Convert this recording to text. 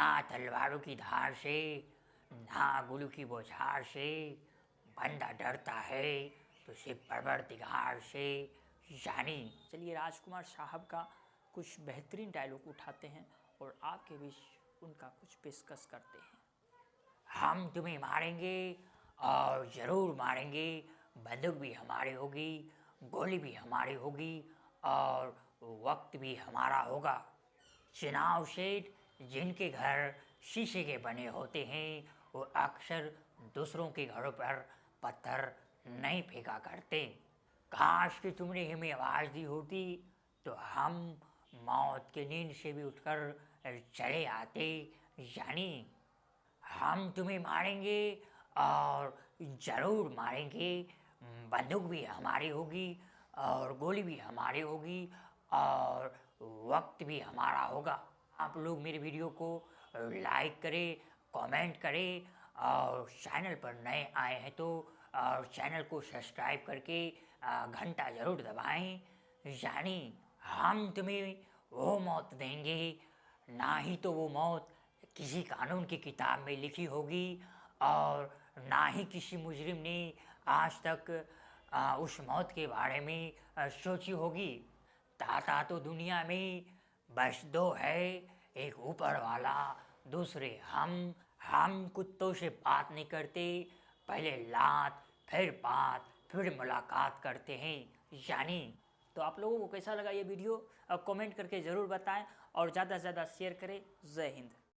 ना तलवारों की धार से, ना गुलू की बौछार से बंदा डरता है तो सिर्फ परवरदिगार से। यानी चलिए राजकुमार साहब का कुछ बेहतरीन डायलॉग उठाते हैं और आपके बीच उनका कुछ पेशकश करते हैं। हम तुम्हें मारेंगे और ज़रूर मारेंगे, बंदूक भी हमारी होगी, गोली भी हमारी होगी और वक्त भी हमारा होगा। चुनाव सेठ, जिनके घर शीशे के बने होते हैं, वो अक्सर दूसरों के घरों पर पत्थर नहीं फेंका करते। काश कि तुमने हमें आवाज़ दी होती तो हम मौत की नींद से भी उठकर चले आते। यानी हम तुम्हें मारेंगे और ज़रूर मारेंगे, बंदूक भी हमारी होगी और गोली भी हमारी होगी और वक्त भी हमारा होगा। आप लोग मेरे वीडियो को लाइक करें, कमेंट करें और चैनल पर नए आए हैं तो चैनल को सब्सक्राइब करके घंटा ज़रूर दबाएं। यानी हम तुम्हें वो मौत देंगे, ना ही तो वो मौत किसी कानून की किताब में लिखी होगी और ना ही किसी मुजरिम ने आज तक उस मौत के बारे में सोची होगी। ताता तो दुनिया में बस दो है, एक ऊपर वाला, दूसरे हम कुत्तों से बात नहीं करते, पहले लात फिर बात फिर मुलाकात करते हैं। यानी तो आप लोगों को कैसा लगा ये वीडियो कमेंट करके ज़रूर बताएं और ज़्यादा से ज़्यादा शेयर करें। जय हिंद।